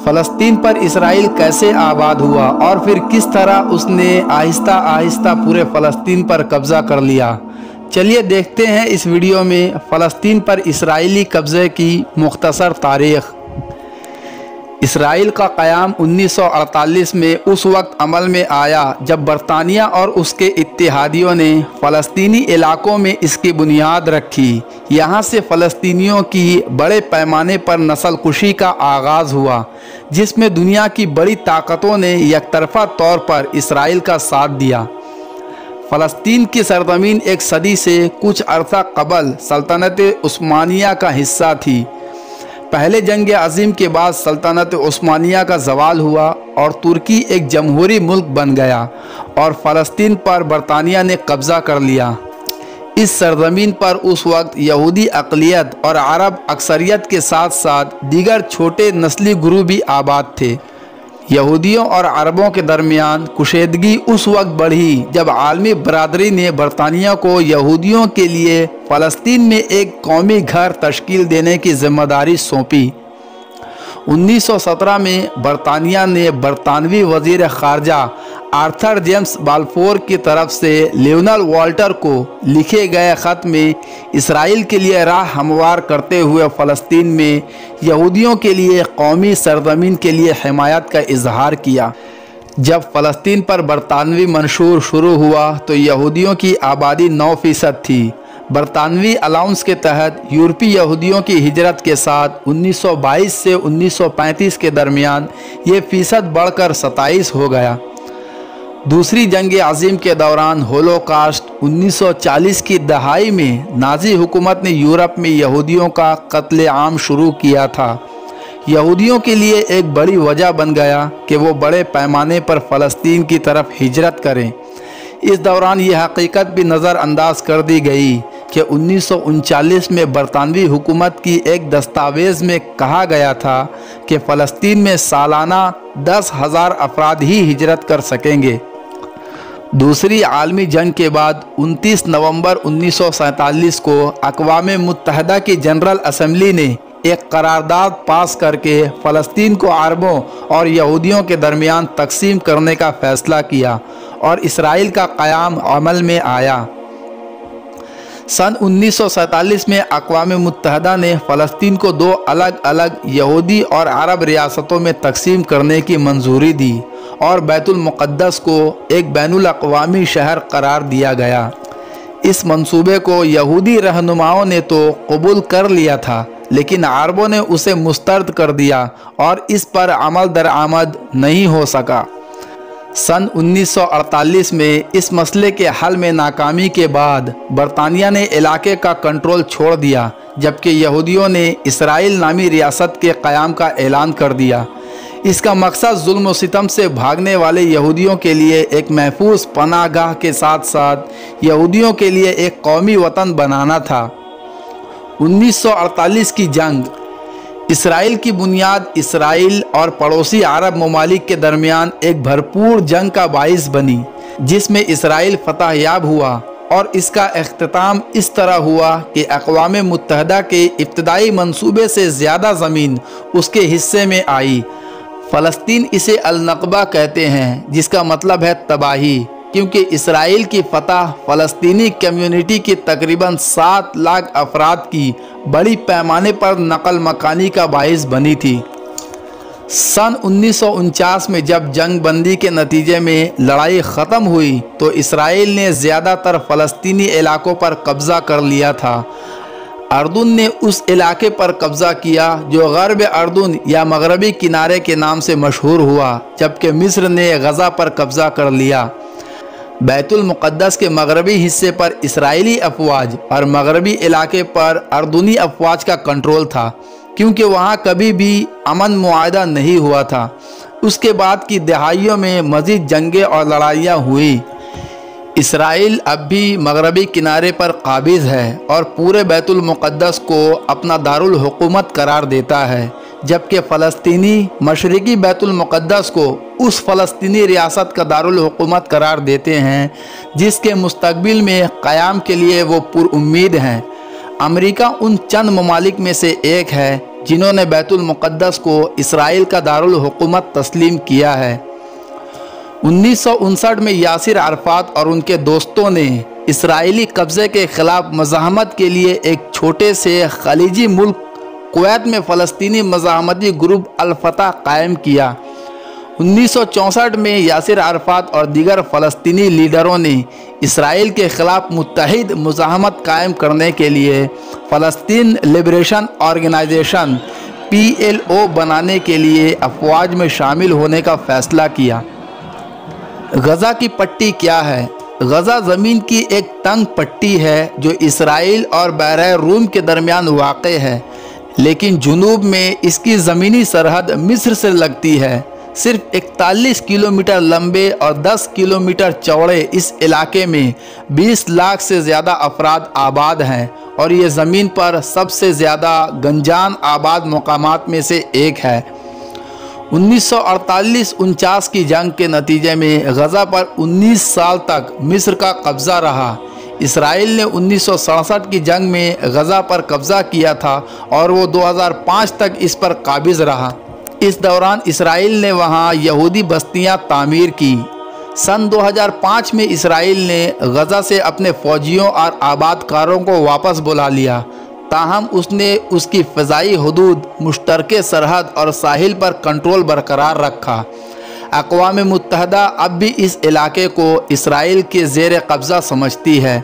फ़लस्तीन पर इसराइल कैसे आबाद हुआ और फिर किस तरह उसने आहिस्ता आहिस्ता पूरे फ़लस्तीन पर कब्ज़ा कर लिया। चलिए देखते हैं इस वीडियो में फ़लस्तीन पर इसराइली कब्ज़े की मुख्तसर तारीख़। इसराइल का क़याम 1948 में उस वक्त अमल में आया जब बरतानिया और उसके इत्तेहादियों ने फ़लस्तीनी इलाकों में इसकी बुनियाद रखी। यहाँ से फ़लस्तीनियों की बड़े पैमाने पर नस्ल कुशी का आगाज़ हुआ, जिसमें दुनिया की बड़ी ताकतों ने यकतरफ़ा तौर पर इसराइल का साथ दिया। फ़लस्तीन की सरज़मीन एक सदी से कुछ अरसा कबल सल्तनत उस्मानिया का हिस्सा थी। पहले जंग अज़ीम के बाद सल्तनत उस्मानिया का ज़वाल हुआ और तुर्की एक जमहूरी मुल्क बन गया और फ़लस्तीन पर बरतानिया ने कब्ज़ा कर लिया। इस सरज़मीन पर उस वक्त यहूदी अक़लियत और अरब अक्सरियत के साथ साथ दीगर छोटे नस्ली ग्रुप भी आबाद थे। यहूदियों और अरबों के दरमियान कुशीदगी उस वक्त बढ़ी जब आलमी बरादरी ने बरतानिया को यहूदियों के लिए फ़लस्तीन में एक कौमी घर तश्कील देने की जिम्मेदारी सौंपी। 1917 में बरतानिया ने बरतानवी वज़ीर ख़ारजा आर्थर जेम्स बाल्फोर की तरफ से लियोनेल वॉल्टर को लिखे गए ख़त में इसराइल के लिए राह हमवार करते हुए फ़लस्तीन में यहूदियों के लिए कौमी सरज़मीन के लिए हिमायत का इजहार किया। जब फ़लस्तीन पर बरतानवी मंशूर शुरू हुआ तो यहूदियों की आबादी 9% थी। बरतानवी अलाउंस के तहत यूरोपीय यहूदियों की हिजरत के साथ 1922 से 1935 के दरमियान ये फ़ीसद बढ़कर 27 हो गया। दूसरी जंग अज़ीम के दौरान होलोकास्ट 1940 की दहाई में नाज़ी हुकूमत ने यूरोप में यहूदियों का कत्ल-ए-आम शुरू किया था। यहूदियों के लिए एक बड़ी वजह बन गया कि वो बड़े पैमाने पर फ़लस्तीन की तरफ हिजरत करें। इस दौरान ये हकीकत भी नज़रअंदाज कर दी गई कि 1939 में बरतानवी हुकूमत की एक दस्तावेज़ में कहा गया था कि फ़लस्तीन में सालाना 10,000 अफराद ही हिजरत कर सकेंगे। दूसरी आलमी जंग के बाद 29 नवंबर 1947 को अक़वाम मुत्तहदा की जनरल असम्बली ने एक करारदाद पास करके फ़लस्तीन को अरबों और यहूदियों के दरमियान तकसीम करने का फ़ैसला किया और इसराइल का क़याम अमल में आया। सन 1947 में अक़वाम मुत्तहदा ने फ़लस्तीन को 2 अलग अलग यहूदी और अरब रियासतों में तकसीम करने की मंजूरी दी और बैतुल मुक़द्दस को एक बैनुल अक़वामी शहर करार दिया गया। इस मंसूबे को यहूदी रहनुमाओं ने तो कबूल कर लिया था, लेकिन अरबों ने उसे मुस्तरद कर दिया और इस पर अमल दरामद नहीं हो सका। सन 1948 में इस मसले के हल में नाकामी के बाद बरतानिया ने इलाके का कंट्रोल छोड़ दिया, जबकि यहूदियों ने इसराइल नामी रियासत के क़याम का ऐलान कर दिया। इसका मकसद जुल्म व सितम से भागने वाले यहूदियों के लिए एक महफूज पनाहगाह के साथ साथ यहूदियों के लिए एक कौमी वतन बनाना था। 1948 की जंग इसराइल की बुनियाद इसराइल और पड़ोसी अरब ममालिक के दरमियान एक भरपूर जंग का बाइस बनी, जिसमें इसराइल फतह याब हुआ और इसका इख्तिताम इस तरह हुआ कि अक़वाम मुत्तहदा के इब्तदाई मंसूबे से ज़्यादा ज़मीन उसके हिस्से में आई। फ़लस्तीन इसे अल-नक़बा कहते हैं, जिसका मतलब है तबाही, क्योंकि इसराइल की फ़तह फ़लस्तीनी कम्युनिटी की तकरीबन 7 लाख अफराद की बड़ी पैमाने पर नकल मकानी का बाइस बनी थी। सन 1949 में जब जंग बंदी के नतीजे में लड़ाई ख़त्म हुई तो इसराइल ने ज़्यादातर फ़लस्तीनी इलाकों पर कब्ज़ा कर लिया था। अर्दुन ने उस इलाके पर कब्ज़ा किया जो ग़र्ब अर्दुन या मगरबी किनारे के नाम से मशहूर हुआ, जबकि मिस्र ने गज़ा पर कब्ज़ा कर लिया। बैतुल मुक़द्दस के मगरबी हिस्से पर इसराइली अफवाज और मगरबी इलाके पर अर्दुनी अफवाज का कंट्रोल था, क्योंकि वहाँ कभी भी अमन मुआहदा नहीं हुआ था। उसके बाद की दहाइयों में मज़ीद जंगें और लड़ाइयाँ हुई। इसराइल अब भी मगरबी किनारे पर काबिज़ है और पूरे बैतुल मुक़द्दस को अपना दारुल हुकूमत करार देता है, जबकि फ़लस्तीनी मशरिकी बैतुल मुक़द्दस को उस फ़लस्तीनी रियासत का दारुल हुकूमत करार देते हैं जिसके मुस्तक़बिल में क़याम के लिए वो पुरउम्मीद हैं। अमेरिका उन चंद ममालिक में से एक है जिन्होंने बैतुल मुक़द्दस को इसराइल का दारुल हुकूमत तस्लीम किया है। 1959 में यासिर अराफात और उनके दोस्तों ने इसराइली कब्ज़े के ख़िलाफ़ मज़ाहमत के लिए एक छोटे से खलीजी मुल्क कुवैत में फ़लस्तीनी मज़ाहमती ग्रुप अल-फतह कायम किया। 1964 में यासिर अराफात और दीगर फ़लस्तीनी लीडरों ने इसराइल के ख़िलाफ़ मुत्तहिद मुज़ाहमत कायम करने के लिए फ़लस्तीन लिबरेशन ऑर्गेनाइजेशन PLO बनाने के लिए अफवाज में शामिल होने का फ़ैसला किया। गज़ा की पट्टी क्या है? गज़ा ज़मीन की एक तंग पट्टी है जो इसराइल और बहर रूम के दरमियान वाक़ है, लेकिन जुनूब में इसकी ज़मीनी सरहद मिस्र से लगती है। सिर्फ 41 किलोमीटर लंबे और 10 किलोमीटर चौड़े इस इलाके में 20 लाख से ज़्यादा अफराद आबाद हैं और ये ज़मीन पर सबसे ज़्यादा गंजान आबाद मकामात में से एक है। 1948-49 की जंग के नतीजे में गज़ा पर 19 साल तक मिस्र का कब्ज़ा रहा। इसराइल ने 1967 की जंग में गज़ा पर कब्ज़ा किया था और वो 2005 तक इस पर काबिज़ रहा। इस दौरान इसराइल ने वहाँ यहूदी बस्तियाँ तामीर की। सन 2005 में इसराइल ने गज़ा से अपने फ़ौजियों और आबादकारों को वापस बुला लिया, ताहम उसने उसकी फ़िज़ाई हुदूद, मुश्तरके सरहद और साहिल पर कंट्रोल बरकरार रखा। अक़वाम मुत्तहदा अब भी इस इलाके को इसराइल के ज़ेर कब्ज़ा समझती है।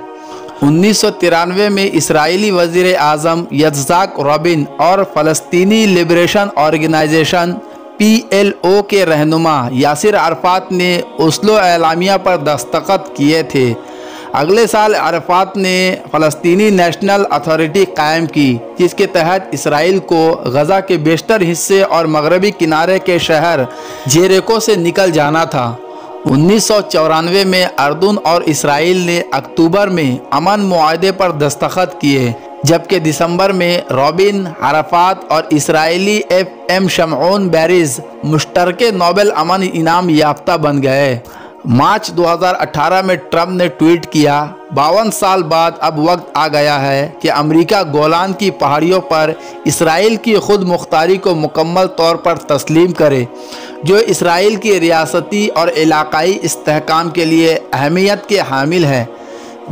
1993 में इसराइली वज़ीर आज़म यत्ज़ाक रबिन और फ़लस्तीनी लिबरेशन ऑर्गेनाइजेशन PLO के रहनुमा यासिर अराफात ने ओस्लो एलामिया पर दस्तखत किए थे। अगले साल अराफात ने फ़लस्तीनी नेशनल अथॉरिटी कायम की, जिसके तहत इसराइल को गज़ा के बेशतर हिस्से और मगरबी किनारे के शहर जेरिको से निकल जाना था। 1994 में अर्दुन और इसराइल ने अक्टूबर में अमन मुआहदे पर दस्तखत किए, जबकि दिसंबर में रॉबिन, अराफात और इसराइली FM शमऊन बैरिज़ मुश्तरके नोबेल अमन इनाम याफ्ता बन गए। मार्च 2018 में ट्रंप ने ट्वीट किया, 52 साल बाद अब वक्त आ गया है कि अमेरिका गोलान की पहाड़ियों पर इसराइल की खुद मुख्तारी को मुकम्मल तौर पर तस्लीम करे, जो इसराइल की रियासती और इलाकाई इस्तेहकाम के लिए अहमियत के हामिल है।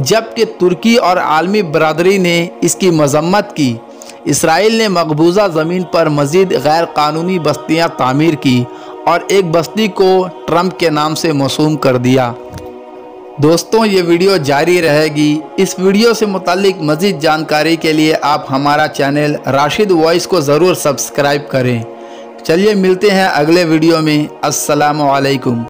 जबकि तुर्की और आलमी बरादरी ने इसकी मजम्मत की। इसराइल ने मकबूजा ज़मीन पर मज़ीद गैर कानूनी बस्तियाँ तामीर की और एक बस्ती को ट्रंप के नाम से मौसूम कर दिया। दोस्तों, ये वीडियो जारी रहेगी। इस वीडियो से मुताल्लिक मज़ीद जानकारी के लिए आप हमारा चैनल राशिद वॉइस को ज़रूर सब्सक्राइब करें। चलिए मिलते हैं अगले वीडियो में। अस्सलामु अलैकुम।